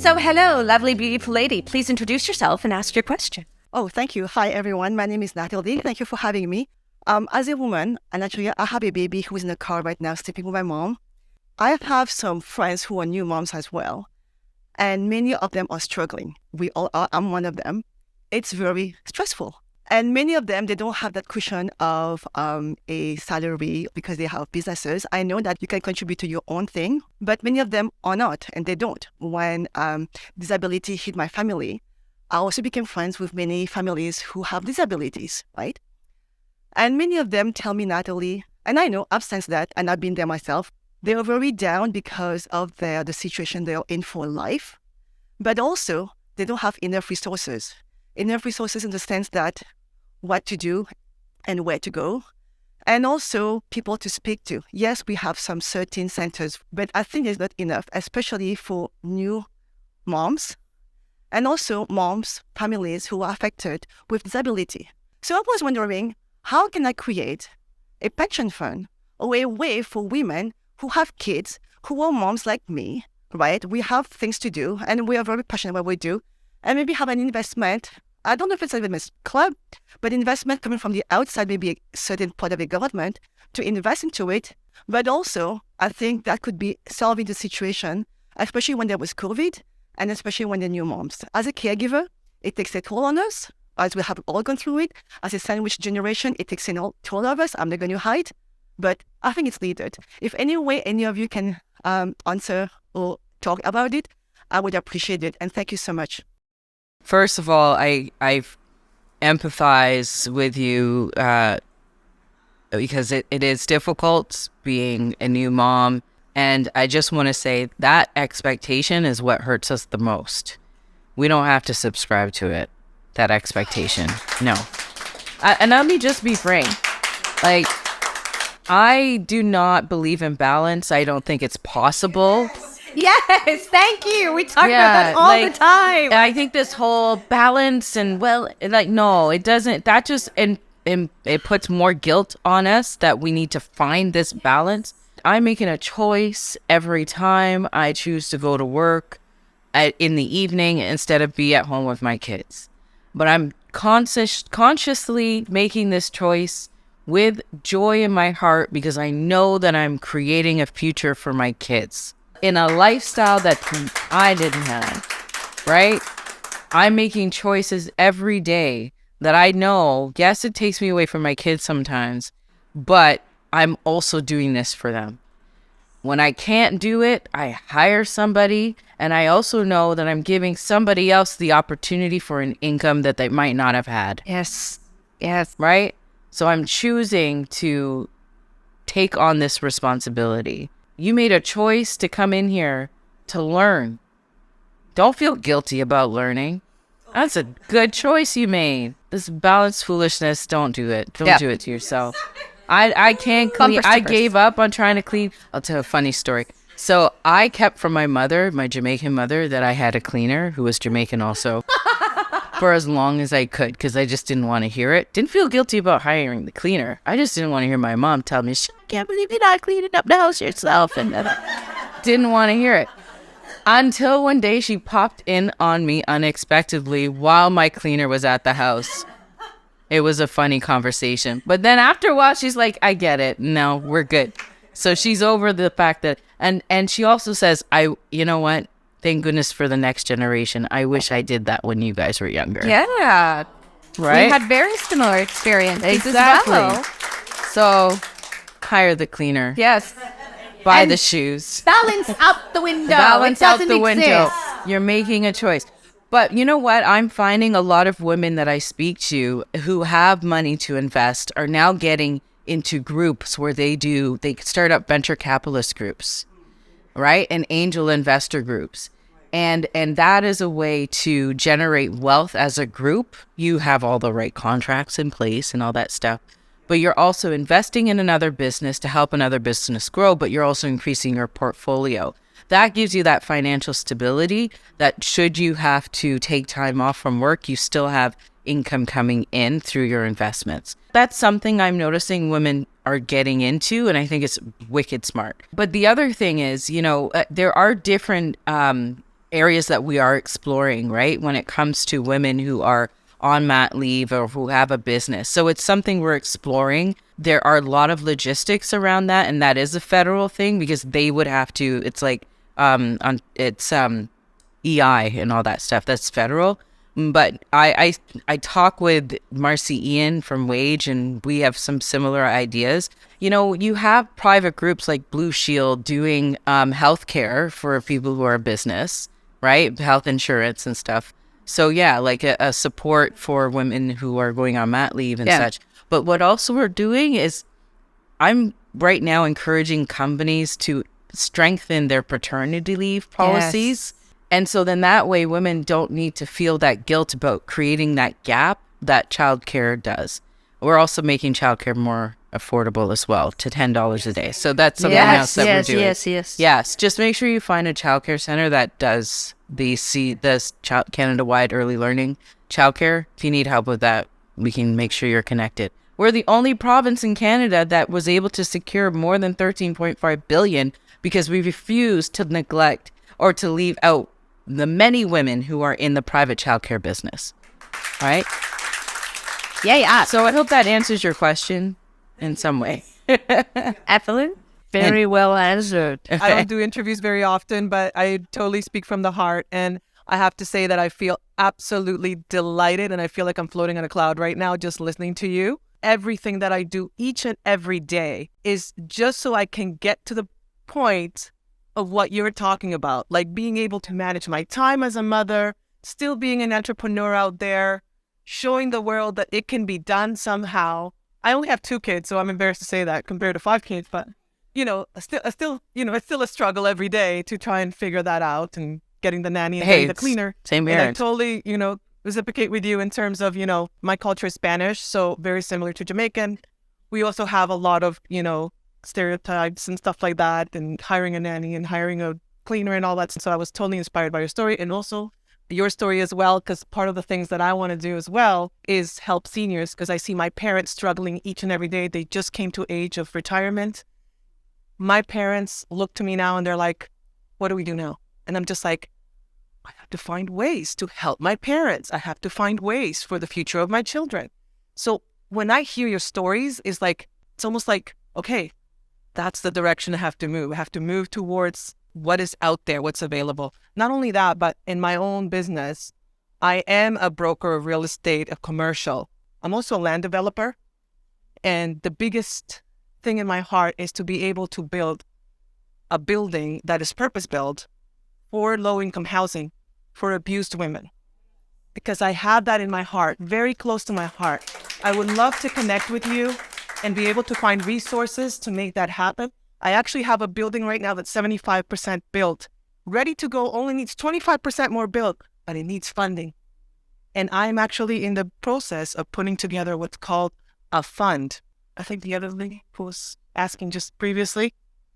So hello, lovely, beautiful lady. Please introduce yourself and ask your question. Oh, thank you. Hi, everyone. My name is Natalie. Thank you for having me. As a woman, and actually I have a baby who is in the car right now sleeping with my mom. I have some friends who are new moms as well, and many of them are struggling. We all are. I'm one of them. It's very stressful. And many of them, they don't have that cushion of a salary because they have businesses. I know that you can contribute to your own thing, but many of them are not, and they don't. When disability hit my family, I also became friends with many families who have disabilities, right? And many of them tell me, Natalie, and I know I've sensed that, and I've been there myself, they are very down because of the situation they are in for life, but also they don't have enough resources. Enough resources in the sense that what to do and where to go, and also people to speak to. Yes, we have some certain centers, but I think it's not enough, especially for new moms and also moms, families who are affected with disability. So I was wondering, how can I create a pension fund or a way for women who have kids, who are moms like me, right? We have things to do and we are very passionate about what we do, and maybe have an investment. I don't know if it's an investment club, but investment coming from the outside, maybe a certain part of the government to invest into it. But also, I think that could be solving the situation, especially when there was COVID and especially when they're new moms. As a caregiver, it takes a toll on us, as we have all gone through it. As a sandwich generation, it takes a toll of us. I'm not going to hide, but I think it's needed. If any way any of you can answer or talk about it, I would appreciate it. And thank you so much. First of all, I empathize with you because it is difficult being a new mom. And I just want to say that expectation is what hurts us the most. We don't have to subscribe to it, that expectation. No. And let me just be frank. Like, I do not believe in balance. I don't think it's possible. Yes, thank you. We talk about that all the time. I think this whole balance and no, it doesn't. That just and it puts more guilt on us that we need to find this balance. I'm making a choice every time I choose to go to work in the evening instead of be at home with my kids. But I'm consciously making this choice with joy in my heart because I know that I'm creating a future for my kids in a lifestyle that I didn't have, right? I'm making choices every day that I know, yes, it takes me away from my kids sometimes, but I'm also doing this for them. When I can't do it, I hire somebody, and I also know that I'm giving somebody else the opportunity for an income that they might not have had. Yes. Right? So I'm choosing to take on this responsibility. You made a choice to come in here to learn. Don't feel guilty about learning. That's a good choice you made. This balanced foolishness, don't do it. Don't do it to yourself. I can't clean. I gave up on trying to clean. I'll tell a funny story. So I kept from my mother, my Jamaican mother, that I had a cleaner who was Jamaican also for as long as I could because I just didn't want to hear it. Didn't feel guilty about hiring the cleaner. I just didn't want to hear my mom tell me, I can't believe you're not cleaning up the house yourself. And didn't want to hear it. Until one day she popped in on me unexpectedly while my cleaner was at the house. It was a funny conversation. But then after a while, she's like, I get it. No, we're good. So she's over the fact that, and she also says, you know what? Thank goodness for the next generation. I wish I did that when you guys were younger. Yeah. Right? We had very similar experiences exactly. as well. So hire the cleaner. Yes. Buy and the shoes. Balance out the window. Balance out the window. Exist. You're making a choice. But you know what? I'm finding a lot of women that I speak to who have money to invest are now getting into groups where they start up venture capitalist groups, right? And angel investor groups. And that is a way to generate wealth as a group. You have all the right contracts in place and all that stuff. But you're also investing in another business to help another business grow, but you're also increasing your portfolio. That gives you that financial stability that should you have to take time off from work, you still have income coming in through your investments. That's something I'm noticing women are getting into, and I think it's wicked smart. But the other thing is, there are different areas that we are exploring, right? When it comes to women who are on mat leave or who have a business. So it's something we're exploring. There are a lot of logistics around that, and that is a federal thing because they would have to, it's like, EI and all that stuff. That's federal. But I talk with Marcy Ian from Wage, and we have some similar ideas. You know, you have private groups like Blue Shield doing healthcare for people who are a business, right? Health insurance and stuff. So yeah, like a support for women who are going on mat leave and such. But what also we're doing is I'm right now encouraging companies to strengthen their paternity leave policies. Yes. And so then that way women don't need to feel that guilt about creating that gap that childcare does. We're also making childcare more affordable as well to $10 a day. So that's something else that we're doing. Yes. Just make sure you find a childcare center that does this Canada-wide early learning childcare. If you need help with that, we can make sure you're connected. We're the only province in Canada that was able to secure more than $13.5 billion because we refused to neglect or to leave out the many women who are in the private childcare business. All right? Yeah. So I hope that answers your question in some way. Evelyn? Very well answered. I don't do interviews very often, but I totally speak from the heart. And I have to say that I feel absolutely delighted, and I feel like I'm floating on a cloud right now just listening to you. Everything that I do each and every day is just so I can get to the point of what you're talking about, like being able to manage my time as a mother, still being an entrepreneur out there, showing the world that it can be done somehow. I only have 2 kids, so I'm embarrassed to say that compared to 5 kids, but it's still a struggle every day to try and figure that out and getting the nanny and getting the cleaner. Same here. And I totally, reciprocate with you in terms of, my culture is Spanish, so very similar to Jamaican. We also have a lot of, stereotypes and stuff like that, and hiring a nanny and hiring a cleaner and all that. So I was totally inspired by your story and also your story as well, because part of the things that I want to do as well is help seniors, because I see my parents struggling each and every day. They just came to age of retirement. My parents look to me now and they're like, what do we do now? And I'm just like, I have to find ways to help my parents. I have to find ways for the future of my children. So when I hear your stories, it's almost like, okay, that's the direction I have to move. I have to move towards what is out there, what's available. Not only that, but in my own business, I am a broker of real estate, a commercial. I'm also a land developer. And the biggest thing in my heart is to be able to build a building that is purpose-built for low-income housing for abused women. Because I have that in my heart, very close to my heart. I would love to connect with you and be able to find resources to make that happen. I actually have a building right now that's 75% built, ready to go, only needs 25% more built, but it needs funding. And I'm actually in the process of putting together what's called a fund. I think the other lady who was asking just previously,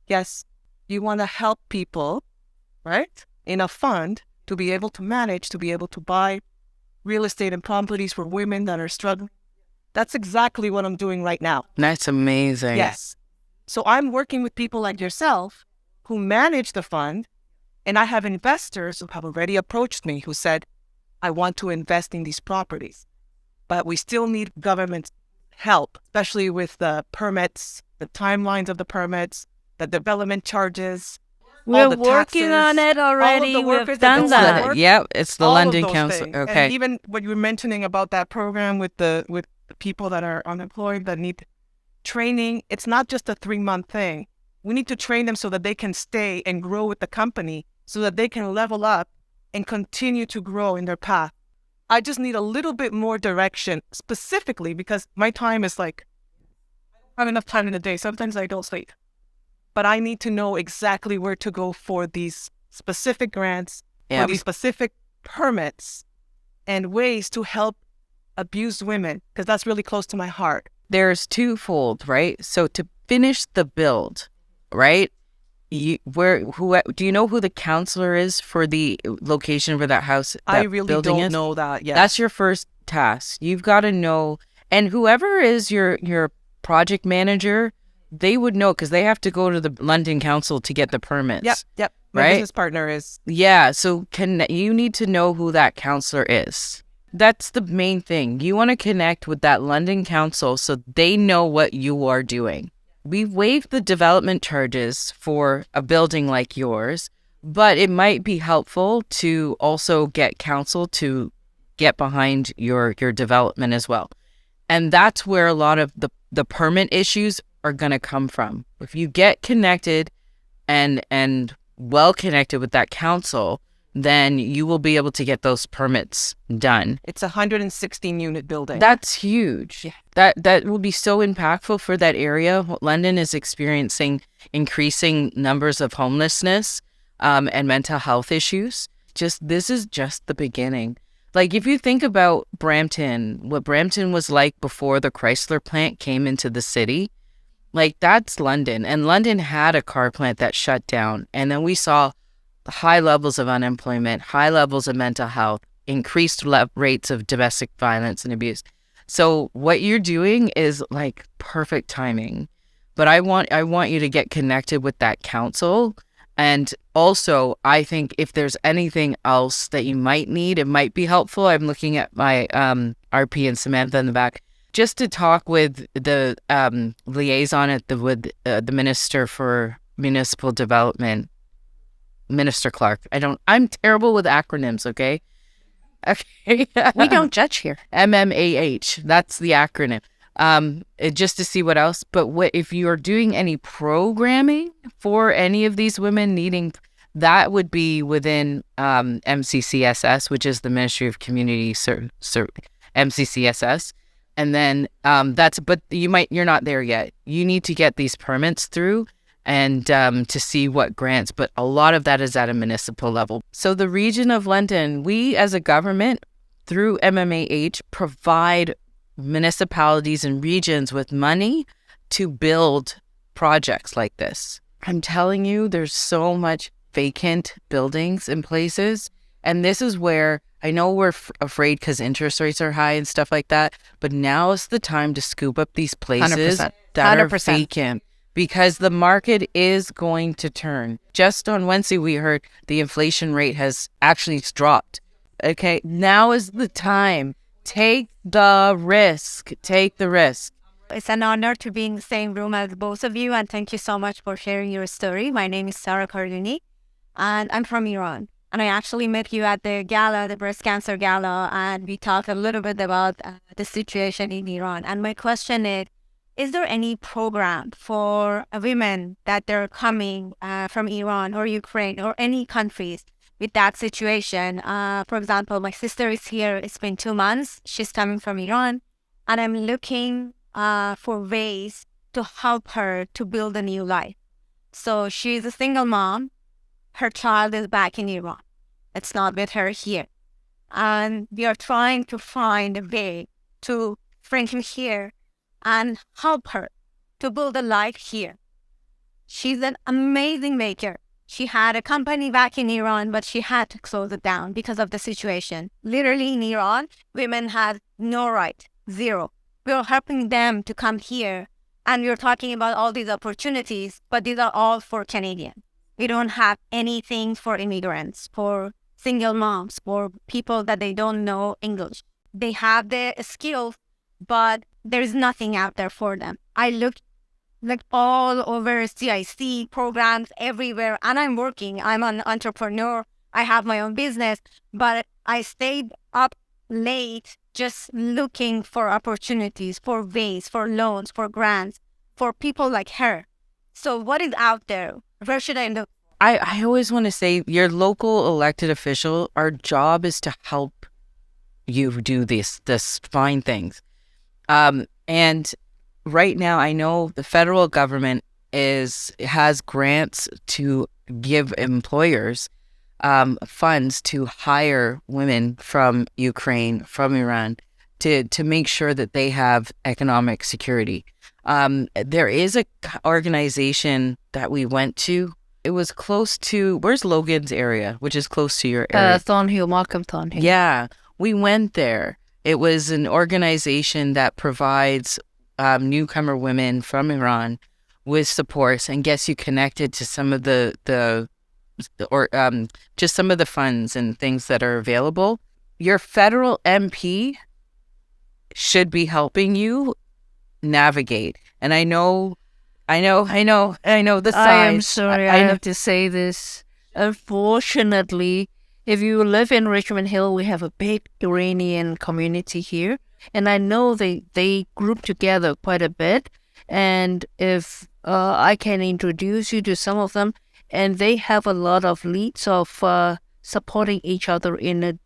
yes, you want to help people, right, in a fund to be able to manage, to be able to buy real estate and properties for women that are struggling. That's exactly what I'm doing right now. That's amazing. Yes. So I'm working with people like yourself who manage the fund, and I have investors who have already approached me who said, I want to invest in these properties, but we still need government help, especially with the permits, the timelines of the permits, the development charges. We're working on it already. We've done that. Yeah, it's the London Council. Things. Okay. And even what you were mentioning about that program with the people that are unemployed that need training, it's not just a 3-month thing. We need to train them so that they can stay and grow with the company, so that they can level up and continue to grow in their path. I just need a little bit more direction, specifically because my time is I don't have enough time in the day. Sometimes I don't sleep. But I need to know exactly where to go for these specific grants, for these specific permits, and ways to help abused women, because that's really close to my heart. There's twofold, right? So to finish the build, right? Do you know who the counselor is for the location where that house, that I really building don't is? know that yet. That's your first task. You've got to know, and whoever is your project manager, they would know because they have to go to the London Council to get the permits. Yep. My Right? business partner is. Yeah, so you need to know who that counselor is. That's the main thing. You want to connect with that London Council so they know what you are doing. We waived the development charges for a building like yours, but it might be helpful to also get counsel to get behind your development as well. And that's where a lot of the permit issues are going to come from. If you get connected and well connected with that council, then you will be able to get those permits done. It's a 116 unit building. That's huge. Yeah. That will be so impactful for that area. London is experiencing increasing numbers of homelessness and mental health issues. This is just the beginning. Like if you think about Brampton, what Brampton was like before the Chrysler plant came into the city, like that's London. And London had a car plant that shut down. And then we saw high levels of unemployment, high levels of mental health, increased rates of domestic violence and abuse. So what you're doing is like perfect timing. But I want you to get connected with that council. And also, I think if there's anything else that you might need, it might be helpful. I'm looking at my RP and Samantha in the back, just to talk with the liaison with the Minister for Municipal Development, Minister Clark. I'm terrible with acronyms, okay? Okay. We don't judge here. MMAH, that's the acronym. Just to see what else. But if you're doing any programming for any of these women needing, that would be within MCCSS, which is the Ministry of Community MCCSS. And then but you're not there yet. You need to get these permits through and to see what grants, but a lot of that is at a municipal level. So the region of London, we as a government through MMAH provide municipalities and regions with money to build projects like this. I'm telling you, there's so much vacant buildings in places. And this is where I know we're afraid because interest rates are high and stuff like that. But now is the time to scoop up these places 100%. that are 100%. vacant because the market is going to turn. Just on Wednesday, we heard the inflation rate has actually dropped. Okay, now is the time. Take the risk. Take the risk. It's an honor to be in the same room as both of you, and thank you so much for sharing your story. My name is Sarah Karduni, and I'm from Iran. And I actually met you at the gala, the breast cancer gala, and we talked a little bit about the situation in Iran. And my question is there any program for women that they're coming from Iran or Ukraine or any countries with that situation? For example, my sister is here. It's been 2 months. She's coming from Iran, and I'm looking for ways to help her to build a new life. So she's a single mom. Her child is back in Iran. It's not with her here. And we are trying to find a way to bring him here and help her to build a life here. She's an amazing maker. She had a company back in Iran, but she had to close it down because of the situation. Literally in Iran, women had no right, zero. We are helping them to come here, and we're talking about all these opportunities, but these are all for Canadians. We don't have anything for immigrants, for single moms, for people that they don't know English. They have the skills, but there's nothing out there for them. I looked like all over CIC programs everywhere, and I'm working. I'm an entrepreneur. I have my own business, but I stayed up late just looking for opportunities, for ways, for loans, for grants, for people like her. So what is out there? Where should I look? I always want to say your local elected official, our job is to help you do this fine things. And right now, I know the federal government has grants to give employers funds to hire women from Ukraine, from Iran, to make sure that they have economic security. There is a organization that we went to. It was close to, where's Logan's area, which is close to your area? Thornhill, Malcolm Thornhill. Yeah, we went there. It was an organization that provides newcomer women from Iran with supports and gets you connected to some of just some of the funds and things that are available. Your federal MP should be helping you navigate. And I know the size. I am sorry, I have to say this. Unfortunately, if you live in Richmond Hill, we have a big Iranian community here. And I know they group together quite a bit. And if I can introduce you to some of them, and they have a lot of leads of supporting each other in a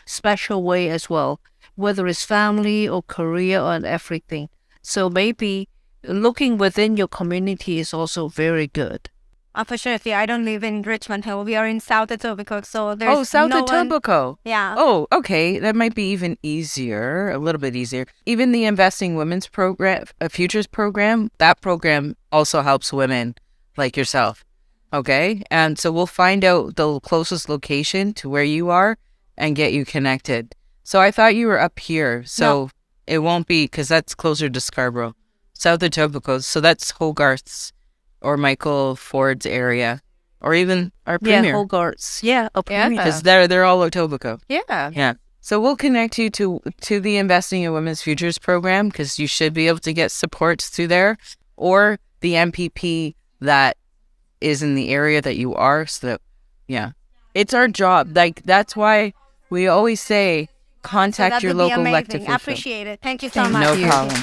special way as well, whether it's family or career or everything. So maybe looking within your community is also very good. Unfortunately, I don't live in Richmond Hill. We are in South Etobicoke, so there's South no Etobicoke. Yeah. Oh, okay. That might be even easier, a little bit easier. Even the Investing Women's program, Futures program, that program also helps women like yourself. Okay? And so we'll find out the closest location to where you are and get you connected. So I thought you were up here, so it won't be, because that's closer to Scarborough. South Etobicoke, so that's Hogarth's or Michael Ford's area, or even our premier. Yeah, Hogarth's. Yeah, a premier. Because they're all Etobicoke. Yeah. Yeah. So we'll connect you to the Investing in Women's Futures program, because you should be able to get supports through there, or the MPP that is in the area that you are. So that, yeah, it's our job. Like, that's why we always say contact that your would be local amazing. elected official. I appreciate it. Thank you so much. No problem.